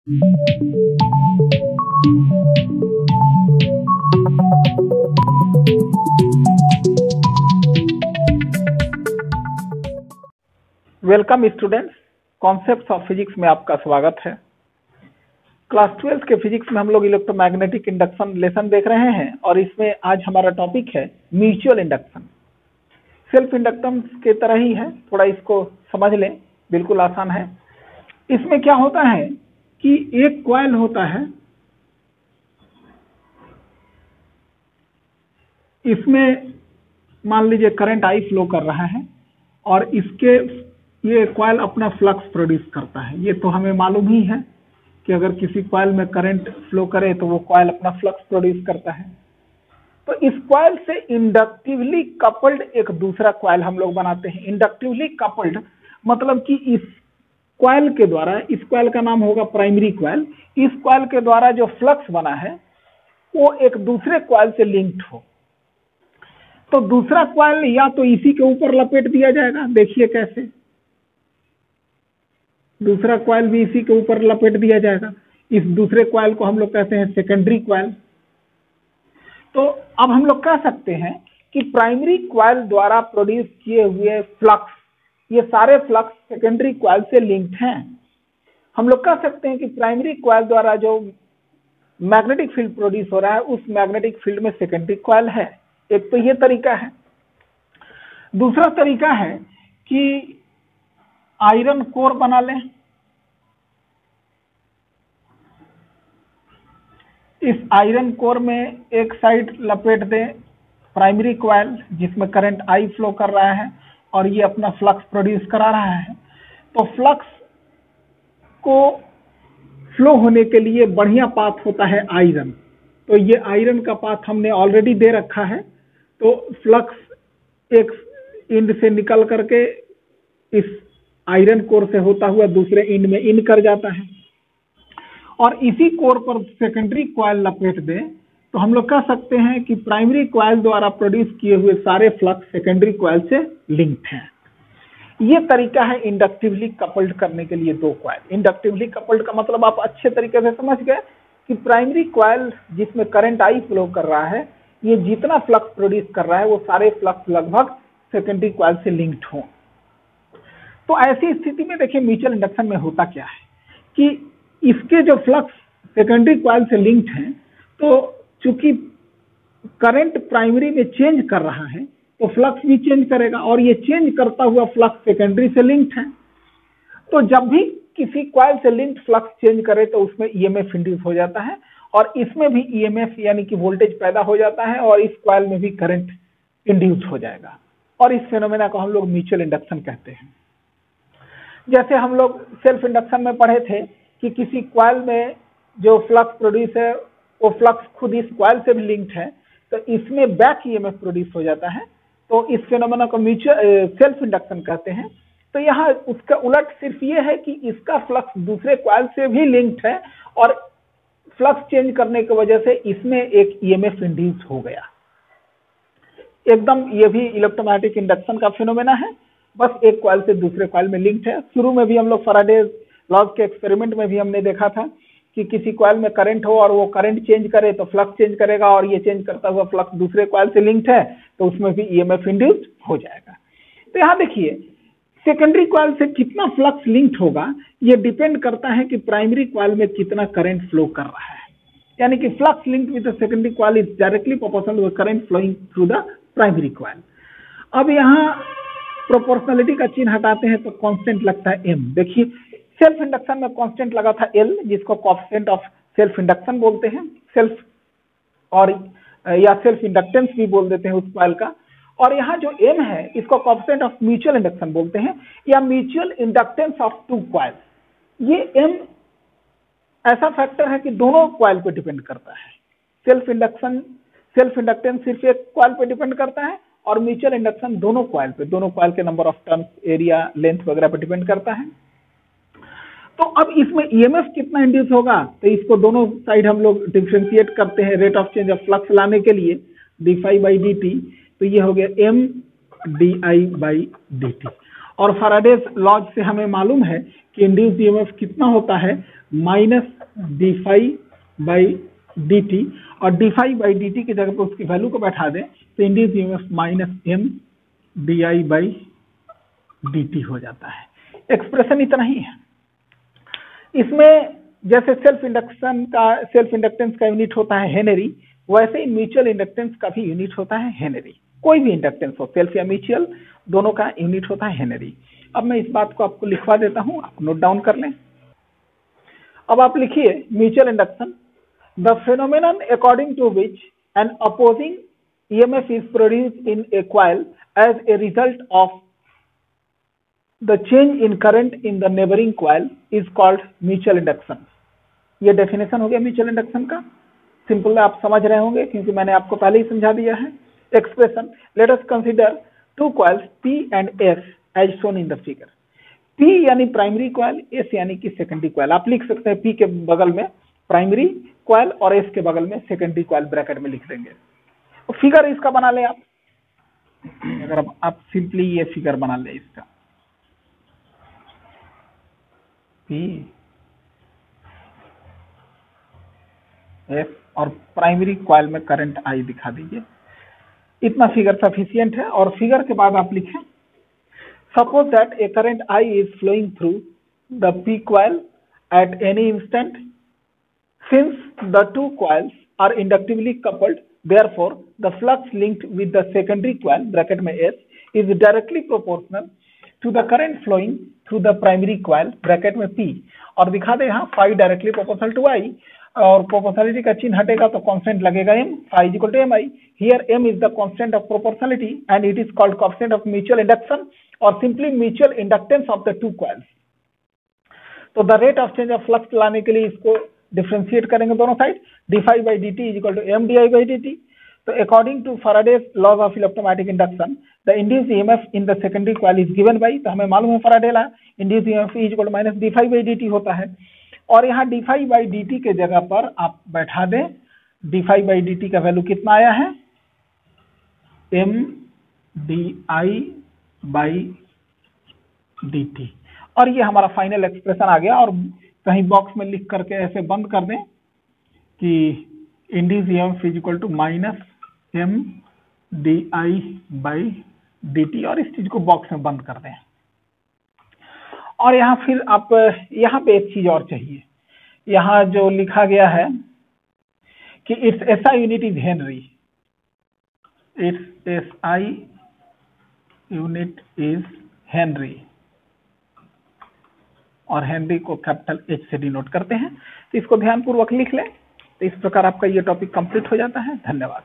Welcome students, concepts of physics में आपका स्वागत है। क्लास 12 के फिजिक्स में हम लोग इलेक्ट्रोमैग्नेटिक इंडक्शन लेसन देख रहे हैं और इसमें आज हमारा टॉपिक है म्यूचुअल इंडक्शन। सेल्फ इंडक्टेंस के तरह ही है, थोड़ा इसको समझ लें, बिल्कुल आसान है। इसमें क्या होता है कि एक कॉइल होता है, इसमें मान लीजिए करंट आई फ्लो कर रहा है और इसके ये कॉइल अपना फ्लक्स प्रोड्यूस करता है। ये तो हमें मालूम ही है कि अगर किसी कॉइल में करंट फ्लो करे तो वो कॉइल अपना फ्लक्स प्रोड्यूस करता है। तो इस कॉइल से इंडक्टिवली कपल्ड एक दूसरा कॉइल हम लोग बनाते हैं। इंडक्टिवली कपल्ड मतलब कि इस कॉइल के द्वारा, इस कॉइल का नाम होगा प्राइमरी कॉइल, इस कॉइल के द्वारा जो फ्लक्स बना है वो एक दूसरे कॉइल से लिंक्ड हो। तो दूसरा कॉइल या तो इसी के ऊपर लपेट दिया जाएगा, देखिए कैसे, दूसरा कॉइल भी इसी के ऊपर लपेट दिया जाएगा। इस दूसरे कॉइल को हम लोग कहते हैं सेकेंडरी कॉइल। तो अब हम लोग कह सकते हैं कि प्राइमरी कॉइल द्वारा प्रोड्यूस किए हुए फ्लक्स, ये सारे फ्लक्स सेकेंडरी कॉइल से लिंक्ड हैं। हम लोग कह सकते हैं कि प्राइमरी कॉइल द्वारा जो मैग्नेटिक फील्ड प्रोड्यूस हो रहा है उस मैग्नेटिक फील्ड में सेकेंडरी कॉइल है। एक तो ये तरीका है। दूसरा तरीका है कि आयरन कोर बना लें। इस आयरन कोर में एक साइड लपेट दें प्राइमरी कॉइल जिसमें करंट आई फ्लो कर रहा है और ये अपना फ्लक्स प्रोड्यूस करा रहा है। तो फ्लक्स को फ्लो होने के लिए बढ़िया पाथ होता है आयरन। तो ये आयरन का पाथ हमने ऑलरेडी दे रखा है। तो फ्लक्स एक एंड से निकल करके इस आयरन कोर से होता हुआ दूसरे एंड में इन कर जाता है और इसी कोर पर सेकेंडरी कॉइल लपेट दें तो हम लोग कह सकते हैं कि प्राइमरी कॉइल द्वारा प्रोड्यूस किए हुए सारे फ्लक्स सेकेंडरी कॉइल से लिंक्ड हैं। ये तरीका है इंडक्टिवली कपल्ड करने के लिए दो कॉइल। इंडक्टिवली कपल्ड का मतलब आप अच्छे तरीके से समझ गए कि प्राइमरी कॉइल जिसमें करंट आई फ्लो कर रहा है, ये जितना फ्लक्स प्रोड्यूस कर रहा है वो सारे फ्लक्स लगभग सेकेंडरी कॉइल से लिंक्ड हों। तो ऐसी स्थिति में देखिए म्यूचुअल इंडक्शन में होता क्या है कि इसके जो फ्लक्स सेकेंडरी कॉइल से लिंक्ड हैं, तो चूंकि करंट प्राइमरी में चेंज कर रहा है तो फ्लक्स भी चेंज करेगा और ये चेंज करता हुआ फ्लक्स सेकेंडरी से लिंक्ड है। तो जब भी किसी कॉइल से लिंक्ड फ्लक्स चेंज करे तो उसमें ईएमएफ इंड्यूस हो जाता है और इसमें भी ईएमएफ यानी कि वोल्टेज पैदा हो जाता है और इस कॉइल में भी करंट इंड्यूस हो जाएगा और इस फेनोमेना को हम लोग म्यूचुअल इंडक्शन कहते हैं। जैसे हम लोग सेल्फ इंडक्शन में पढ़े थे कि किसी कॉइल में जो फ्लक्स प्रोड्यूस है वो फ्लक्स खुद इस कॉइल से भी लिंक्ड है, तो इसमें बैक ईएमएफ प्रोड्यूस हो जाता है। तो इस फेनोमेना को म्यूचुअल सेल्फ इंडक्शन कहते हैं। तो यहाँ उसका उलट सिर्फ ये है कि इसका फ्लक्स दूसरे कॉइल से भी लिंक्ड है और फ्लक्स चेंज करने की वजह से इसमें एक ईएमएफ इंड्यूस हो गया। एकदम ये भी इलेक्ट्रोमैग्नेटिक इंडक्शन का फेनोमेना है, बस एक कॉइल से दूसरे कॉइल में लिंक्ड है। शुरू में भी हम लोग फैराडे लॉज के एक्सपेरिमेंट में भी हमने देखा था कि किसी कॉइल में करंट हो और वो करंट चेंज करे तो फ्लक्स चेंज करेगा और ये चेंज करता हुआ फ्लक्स दूसरे कॉइल से लिंक्ड है तो उसमें भी ईएमएफ इंड्यूस हो जाएगा। तो यहाँ देखिए सेकेंडरी कॉइल से कितना फ्लक्स लिंक्ड होगा ये डिपेंड करता है कि प्राइमरी कॉइल में कितना करंट फ्लो कर रहा है। यानी कि flux linked with the secondary coil is directly proportional to the current flowing through the primary coil. अब यहाँ प्रोपोर्शनलिटी का चिन्ह हटाते हैं तो कांस्टेंट लगता है m। देखिए सेल्फ इंडक्शन में कांस्टेंट लगा था L, जिसको कोएफिशिएंट ऑफ सेल्फ इंडक्शन बोलते हैं, सेल्फ और या सेल्फ इंडक्टेंस भी बोल देते हैं उस कॉइल का। और यहाँ जो m है इसको कोएफिशिएंट ऑफ म्यूचुअल इंडक्शन बोलते हैं या mutual inductance of two coils. ये m ऐसा फैक्टर है कि दोनों कॉइल पे डिपेंड करता है। सेल्फ इंडक्टेंस सिर्फ एक कॉइल पे डिपेंड करता है और म्यूचुअल इंडक्शन दोनों कॉइल पे, दोनों कॉइल के number of turns, area, length वगैरह पे डिपेंड करता है। तो अब इसमें ईएमएफ कितना इंड्यूस होगा तो इसको दोनों साइड हम लोग डिफरेंशिएट करते हैं rate of change of flux लाने के लिए d∅dt। तो ये हो गया m di/dt। और फैराडेज लॉज से हमें मालूम है कि इंड्यूस्ड ईएमएफ कितना होता है, minus d phi by D T, और d phi by D t की जगह पर उसकी वैल्यू को बैठा दें तो induce EMF minus M D I by D t हो जाता है। एक्सप्रेशन इतना ही है। इसमें जैसे सेल्फ इंडक्टेंस का यूनिट होता है हेनरी, वैसे ही म्यूचुअल इंडक्टेंस का भी यूनिट होता है हेनरी। कोई भी इंडक्टेंस हो, सेल्फ या म्यूचुअल, दोनों का यूनिट होता है हेनरी। अब मैं इस बात को आपको लिखवा देता हूं, आप नोट डाउन कर लें। अब आप लिखिए mutual induction, the phenomenon according to which an opposing EMF is produced in a coil as a result of the change in current in the neighbouring coil is called mutual induction. ये definition हो गया mutual induction का। Simple आप समझ रहे होंगे क्योंकि मैंने आपको पहले ही समझा दिया है। Expression, let us consider two coils P and S as shown in the figure. P यानी प्राइमरी कॉइल, S यानी कि सेकेंडरी कॉइल। आप लिख सकते हैं P के बगल में प्राइमरी कॉइल और S के बगल में सेकेंडरी कॉइल ब्रैकेट में लिख देंगे। तो फिगर इसका बना ले आप, अगर आप सिंपली ये फिगर बना ले इसका, P S और प्राइमरी कॉइल में करंट I दिखा दीजिए। इतना फिगर सफिशियंट है। और फिगर के बाद आप लिखें, suppose that a current I is flowing through the P coil at any instant. Since the two coils are inductively coupled, therefore the flux linked with the secondary coil (bracket में S) is directly proportional to the current flowing through the primary coil (bracket में P). और दिखा दे यहाँ phi directly proportional to I, और proportionality का चिन्ह हटेगा तो कांस्टेंट लगेगा m, phi is equal to mi. Here m is the constant of proportionality and it is called coefficient of mutual induction or simply mutual inductance of the two coils. तो the rate of change of flux लाने के लिए इसको differentiate करेंगे दोनों side, d phi by D t is equal to M D I by D t. तो according to Faraday's laws of electromagnetic induction the induced EMF in the secondary coil is given by, तो हमें मालूम है Faraday law, induced EMF is equal to minus d phi by D t होता है। और यहाँ D phi by D T के जगह पर आप बैठा दें, D phi by D T का वैल्यू कितना आया है, M D I by D T. और ये हमारा फाइनल एक्सप्रेशन आ गया। और कहीं बॉक्स में लिख करके ऐसे बंद कर दें कि induced EMF is equal to minus M D I by D T, और इस चीज को बॉक्स में बंद कर दें। और यहाँ फिर आप यहाँ पे एक चीज और चाहिए, यहाँ जो लिखा गया है कि it's SI unit is Henry, it's SI unit is Henry, और हेनरी को कैपिटल H से डिनोट करते हैं। तो इसको ध्यानपूर्वक लिख लें। तो इस प्रकार आपका ये टॉपिक कंप्लीट हो जाता है। धन्यवाद।